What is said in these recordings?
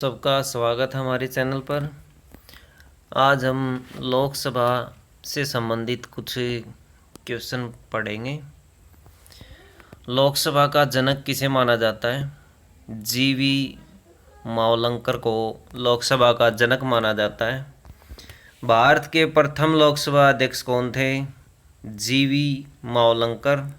सबका स्वागत है हमारे चैनल पर। आज हम लोकसभा से संबंधित कुछ क्वेश्चन पढ़ेंगे। लोकसभा का जनक किसे माना जाता है? जीवी मावलंकर को लोकसभा का जनक माना जाता है। भारत के प्रथम लोकसभा अध्यक्ष कौन थे? जीवी मावलंकर।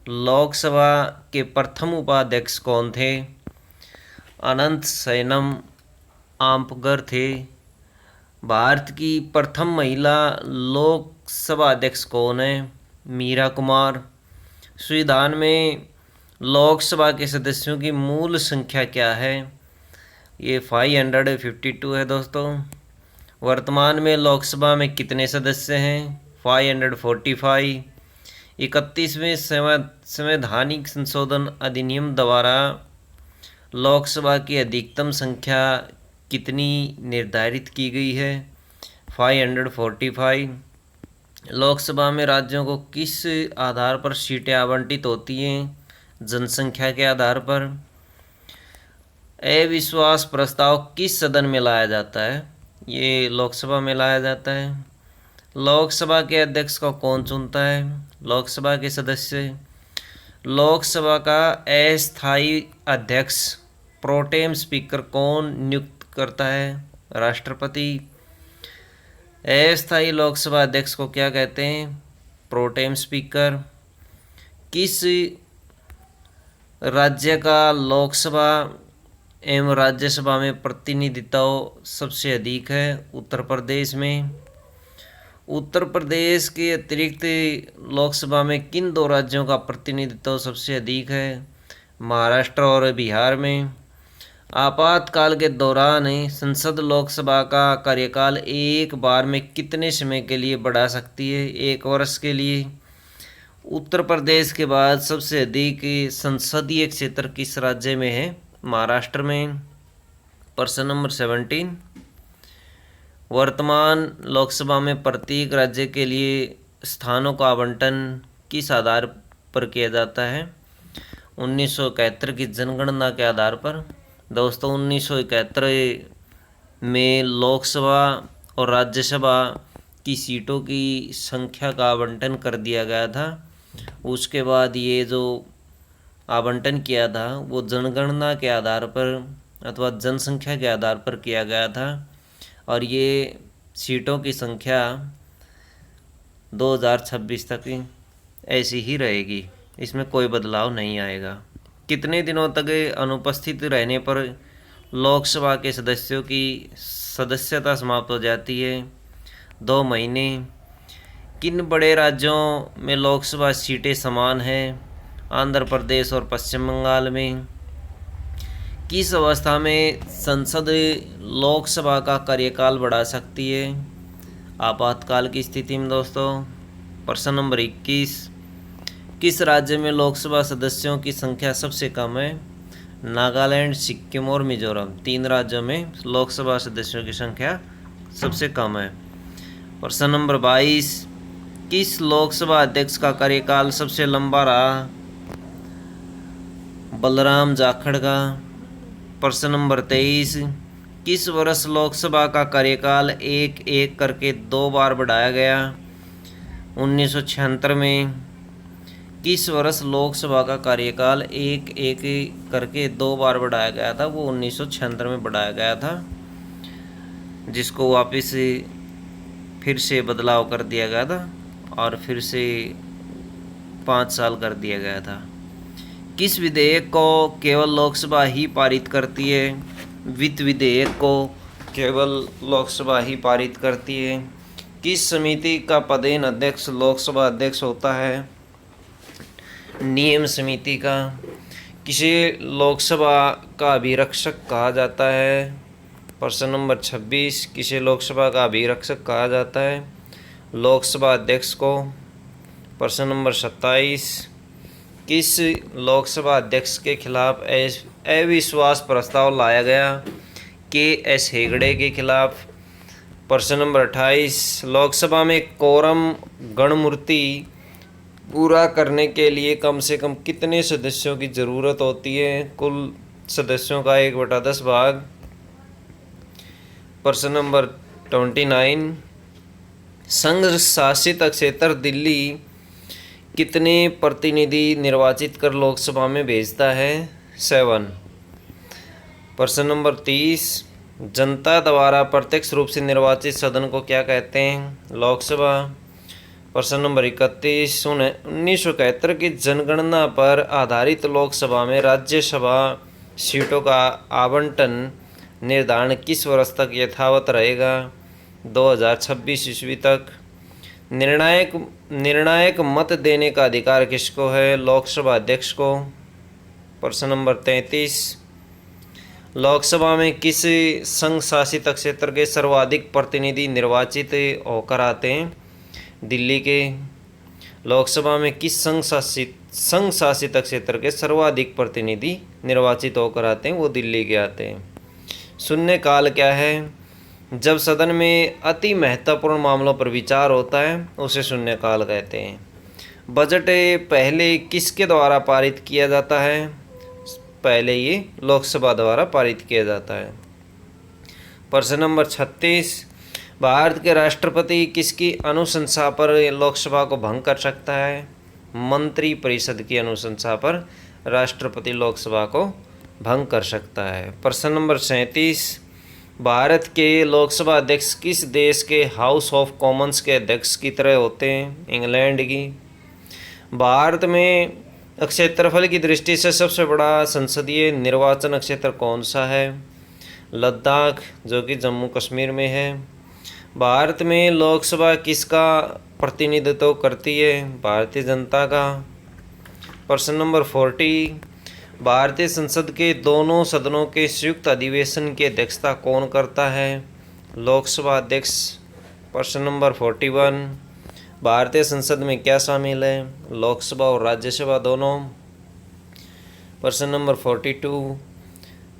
लोकसभा के प्रथम उपाध्यक्ष कौन थे? अनंत शयनम आम्पगर थे। भारत की प्रथम महिला लोकसभा अध्यक्ष कौन है? मीरा कुमार। संविधान में लोकसभा के सदस्यों की मूल संख्या क्या है? ये 552 है दोस्तों। वर्तमान में लोकसभा में कितने सदस्य हैं? 545। 31वें संवैधानिक संशोधन अधिनियम द्वारा लोकसभा की अधिकतम संख्या कितनी निर्धारित की गई है? 545। लोकसभा में राज्यों को किस आधार पर सीटें आवंटित होती हैं? जनसंख्या के आधार पर। अविश्वास प्रस्ताव किस सदन में लाया जाता है? ये लोकसभा में लाया जाता है। लोकसभा के अध्यक्ष को कौन चुनता है? लोकसभा के सदस्य। लोकसभा का अस्थायी अध्यक्ष प्रोटेम स्पीकर कौन नियुक्त करता है? राष्ट्रपति। अस्थायी लोकसभा अध्यक्ष को क्या कहते हैं? Protem speaker. किस राज्य का लोकसभा एवं राज्यसभा में प्रतिनिधित्व सबसे अधिक है? उत्तर प्रदेश में। उत्तर प्रदेश के अतिरिक्त लोकसभा में किन दो राज्यों का प्रतिनिधित्व सबसे अधिक है? महाराष्ट्र और बिहार में। आपातकाल के दौरान संसद लोकसभा का कार्यकाल एक बार में कितने समय के लिए बढ़ा सकती है? 1 वर्ष के लिए। उत्तर प्रदेश के बाद सबसे अधिक संसदीय क्षेत्र किस राज्य में है? महाराष्ट्र में। प्रश्न नंबर 17। वर्तमान लोकसभा में प्रत्येक राज्य के लिए स्थानों का आवंटन किस आधार पर किया जाता है? 1971 की जनगणना के आधार पर। दोस्तों 1971 में लोकसभा और राज्यसभा की सीटों की संख्या का आवंटन कर दिया गया था। उसके बाद ये जो आवंटन किया था वो जनगणना के आधार पर अथवा जनसंख्या के आधार पर किया गया था और ये सीटों की संख्या 2026 तक ऐसी ही रहेगी, इसमें कोई बदलाव नहीं आएगा। कितने दिनों तक अनुपस्थित रहने पर लोकसभा के सदस्यों की सदस्यता समाप्त हो जाती है? 2 महीने। किन बड़े राज्यों में लोकसभा सीटें समान हैं? आंध्र प्रदेश और पश्चिम बंगाल में। किस अवस्था में संसद लोकसभा का कार्यकाल बढ़ा सकती है? आपातकाल की स्थिति में दोस्तों। प्रश्न नंबर 21। किस राज्य में लोकसभा सदस्यों की संख्या सबसे कम है? नागालैंड, सिक्किम और मिजोरम। 3 राज्यों में लोकसभा सदस्यों की संख्या सबसे कम है। प्रश्न नंबर 22। किस लोकसभा अध्यक्ष का कार्यकाल सबसे लंबा रहा? बलराम जाखड़ का। प्रश्न नंबर 23। किस वर्ष लोकसभा का कार्यकाल एक एक करके 2 बार बढ़ाया गया? 1976 में। किस वर्ष लोकसभा का कार्यकाल एक एक करके 2 बार बढ़ाया गया था? वो 1976 में बढ़ाया गया था, जिसको वापस फिर से बदलाव कर दिया गया था और फिर से 5 साल कर दिया गया था। किस विधेयक को केवल लोकसभा ही पारित करती है? वित्त विधेयक को केवल लोकसभा ही पारित करती है। किस समिति का पदेन अध्यक्ष लोकसभा अध्यक्ष होता है? नियम समिति का। किसे लोकसभा का अभिरक्षक कहा जाता है? प्रश्न नंबर 26। किसे लोकसभा का अभिरक्षक कहा जाता है? लोकसभा अध्यक्ष को। प्रश्न नंबर 27। किस लोकसभा अध्यक्ष के खिलाफ अविश्वास प्रस्ताव लाया गया? KS हेगड़े के खिलाफ। प्रश्न नंबर 28। लोकसभा में कोरम गणमूर्ति पूरा करने के लिए कम से कम कितने सदस्यों की ज़रूरत होती है? कुल सदस्यों का 1/10 भाग। प्रश्न नंबर 29, संघ शासित क्षेत्र दिल्ली कितने प्रतिनिधि निर्वाचित कर लोकसभा में भेजता है? 7। प्रश्न नंबर 30, जनता द्वारा प्रत्यक्ष रूप से निर्वाचित सदन को क्या कहते हैं? लोकसभा। प्रश्न नंबर 31, 1971 की जनगणना पर आधारित लोकसभा में राज्यसभा सीटों का आवंटन निर्धारण किस वर्ष तक यथावत रहेगा? 2026 ईस्वी तक। निर्णायक मत देने का अधिकार किसको है? लोकसभा अध्यक्ष को। प्रश्न नंबर 33, लोकसभा में किस संघ शासित क्षेत्र के सर्वाधिक प्रतिनिधि निर्वाचित होकर आते हैं? दिल्ली के। लोकसभा में किस संघ शासित क्षेत्र के सर्वाधिक प्रतिनिधि निर्वाचित होकर आते हैं? वो दिल्ली के आते हैं। शून्यकाल क्या है? जब सदन में अति महत्वपूर्ण मामलों पर विचार होता है उसे शून्यकाल कहते हैं। बजट पहले किसके द्वारा पारित किया जाता है? पहले ये लोकसभा द्वारा पारित किया जाता है। प्रश्न नंबर 36, भारत के राष्ट्रपति किसकी अनुशंसा पर लोकसभा को भंग कर सकता है? मंत्री परिषद की अनुशंसा पर राष्ट्रपति लोकसभा को भंग कर सकता है। प्रश्न नंबर 37, भारत के लोकसभा अध्यक्ष किस देश के हाउस ऑफ कॉमन्स के अध्यक्ष की तरह होते हैं? इंग्लैंड की। भारत में क्षेत्रफल की दृष्टि से सबसे बड़ा संसदीय निर्वाचन क्षेत्र कौन सा है? लद्दाख, जो कि जम्मू कश्मीर में है। भारत में लोकसभा किसका प्रतिनिधित्व करती है? भारतीय जनता का। प्रश्न नंबर 40, भारतीय संसद के दोनों सदनों के संयुक्त अधिवेशन की अध्यक्षता कौन करता है? लोकसभा अध्यक्ष। प्रश्न नंबर 41, भारतीय संसद में क्या शामिल है? लोकसभा और राज्यसभा दोनों। प्रश्न नंबर 42,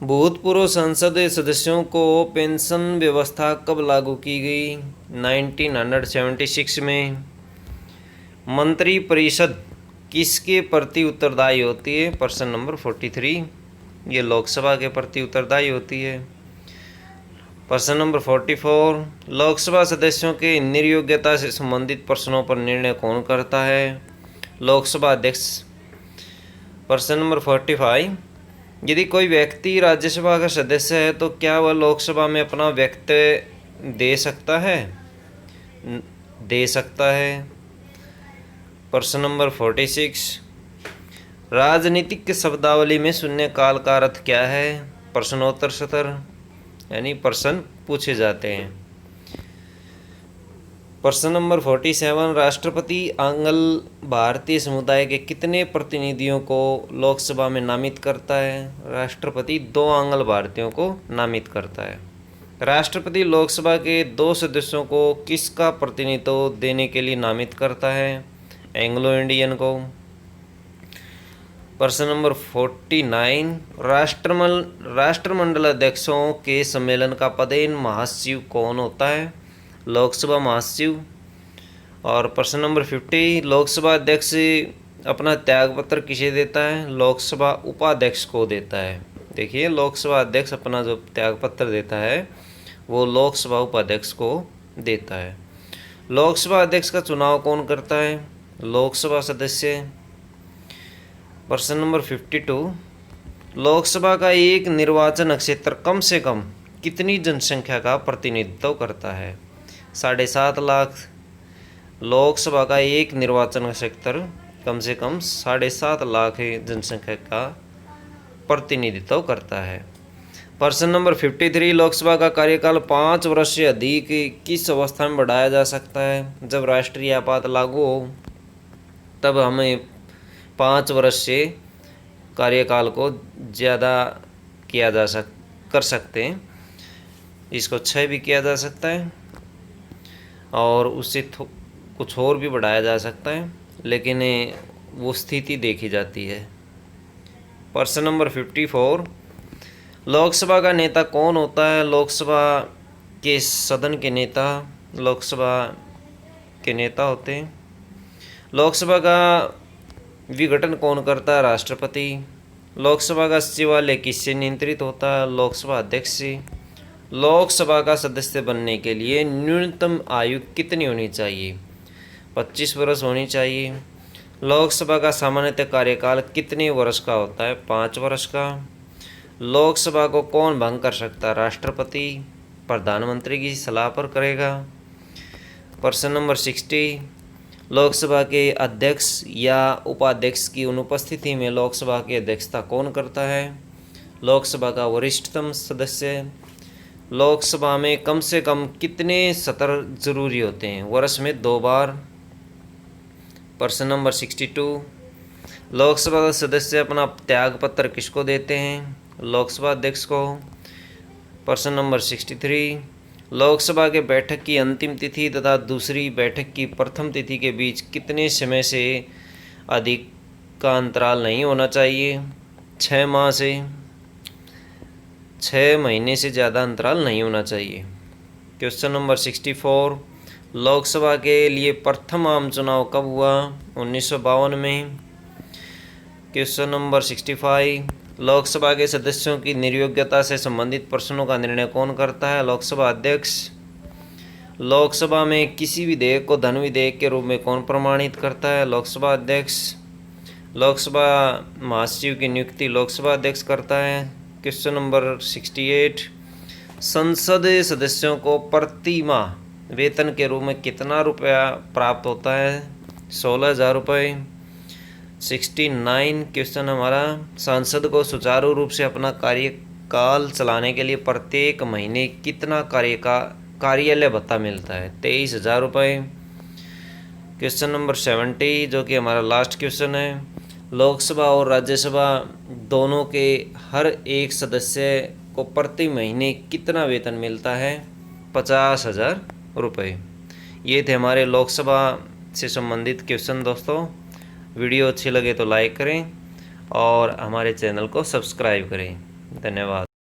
भूतपूर्व संसद सदस्यों को पेंशन व्यवस्था कब लागू की गई? 1976 में। मंत्री परिषद किसके प्रति उत्तरदायी होती है? प्रश्न नंबर 43, ये लोकसभा के प्रति उत्तरदायी होती है। प्रश्न नंबर 44, लोकसभा सदस्यों के निर्योग्यता से संबंधित प्रश्नों पर निर्णय कौन करता है? लोकसभा अध्यक्ष। प्रश्न नंबर 45, यदि कोई व्यक्ति राज्यसभा का सदस्य है तो क्या वह लोकसभा में अपना वक्तव्य दे सकता है? दे सकता है। प्रश्न नंबर 46, राजनीतिक शब्दावली में शून्यकाल का अर्थ क्या है? प्रश्नोत्तर सत्र, यानी प्रश्न पूछे जाते हैं। प्रश्न नंबर 47, राष्ट्रपति आंग्ल भारतीय समुदाय के कितने प्रतिनिधियों को लोकसभा में नामित करता है? राष्ट्रपति 2 आंग्ल भारतीयों को नामित करता है। राष्ट्रपति लोकसभा के 2 सदस्यों को किसका प्रतिनिधित्व देने के लिए नामित करता है? एंग्लो इंडियन को। प्रश्न नंबर 49, राष्ट्रमंडल अध्यक्षों के सम्मेलन का पदेन महासचिव कौन होता है? लोकसभा महासचिव। और प्रश्न नंबर 50, लोकसभा अध्यक्ष अपना त्यागपत्र किसे देता है? लोकसभा उपाध्यक्ष को देता है। देखिए, लोकसभा अध्यक्ष अपना जो त्यागपत्र देता है वो लोकसभा उपाध्यक्ष को देता है। लोकसभा अध्यक्ष का चुनाव कौन करता है? लोकसभा सदस्य। प्रश्न नंबर 52, लोकसभा का एक निर्वाचन क्षेत्र कम से कम कितनी जनसंख्या का प्रतिनिधित्व करता है? 7.5 लाख। लोकसभा का एक निर्वाचन क्षेत्र कम से कम 7.5 लाख जनसंख्या का प्रतिनिधित्व करता है। प्रश्न नंबर 53, लोकसभा का कार्यकाल 5 वर्ष से अधिक किस अवस्था में बढ़ाया जा सकता है? जब राष्ट्रीय आपात लागू हो तब हमें 5 वर्ष से कार्यकाल को ज़्यादा किया कर सकते हैं। इसको 6 भी किया जा सकता है और उससे कुछ और भी बढ़ाया जा सकता है, लेकिन वो स्थिति देखी जाती है। प्रश्न नंबर 54, लोकसभा का नेता कौन होता है? लोकसभा के सदन के नेता लोकसभा के नेता होते हैं। लोकसभा का विघटन कौन करता है? राष्ट्रपति। लोकसभा का सचिवालय किससे नियंत्रित होता है? लोकसभा अध्यक्ष से। लोकसभा का सदस्य बनने के लिए न्यूनतम आयु कितनी होनी चाहिए? 25 वर्ष होनी चाहिए। लोकसभा का सामान्यतः कार्यकाल कितने वर्ष का होता है? 5 वर्ष का। लोकसभा को कौन भंग कर सकता है? राष्ट्रपति प्रधानमंत्री की सलाह पर करेगा। प्रश्न नंबर 60, लोकसभा के अध्यक्ष या उपाध्यक्ष की अनुपस्थिति में लोकसभा की अध्यक्षता कौन करता है? लोकसभा का वरिष्ठतम सदस्य। लोकसभा में कम से कम कितने सत्र जरूरी होते हैं? वर्ष में 2 बार। प्रश्न नंबर 62, लोकसभा का सदस्य अपना त्यागपत्र किसको देते हैं? लोकसभा अध्यक्ष को। प्रश्न नंबर 63, लोकसभा के बैठक की अंतिम तिथि तथा दूसरी बैठक की प्रथम तिथि के बीच कितने समय से अधिक का अंतराल नहीं होना चाहिए? 6 माह से। 6 महीने से ज़्यादा अंतराल नहीं होना चाहिए। क्वेश्चन नंबर 64, लोकसभा के लिए प्रथम आम चुनाव कब हुआ? 1952 में। क्वेश्चन नंबर 65, लोकसभा के सदस्यों की निर्योग्यता से संबंधित प्रश्नों का निर्णय कौन करता है? लोकसभा अध्यक्ष। लोकसभा में किसी विधेयक को धन विधेयक के रूप में कौन प्रमाणित करता है? लोकसभा अध्यक्ष। लोकसभा महासचिव की नियुक्ति लोकसभा अध्यक्ष करता है। क्वेश्चन नंबर 68, संसद सदस्यों को प्रति माह वेतन के रूप में कितना रुपया प्राप्त होता है? 16,000 रुपये। 69 क्वेश्चन हमारा, सांसद को सुचारू रूप से अपना कार्यकाल चलाने के लिए प्रत्येक महीने कितना कार्यालय भत्ता मिलता है? 23,000 रुपये। क्वेश्चन नंबर 70 जो कि हमारा लास्ट क्वेश्चन है, लोकसभा और राज्यसभा दोनों के हर एक सदस्य को प्रति महीने कितना वेतन मिलता है? 50,000 रुपये। ये थे हमारे लोकसभा से संबंधित क्वेश्चन। दोस्तों, वीडियो अच्छी लगे तो लाइक करें और हमारे चैनल को सब्सक्राइब करें। धन्यवाद।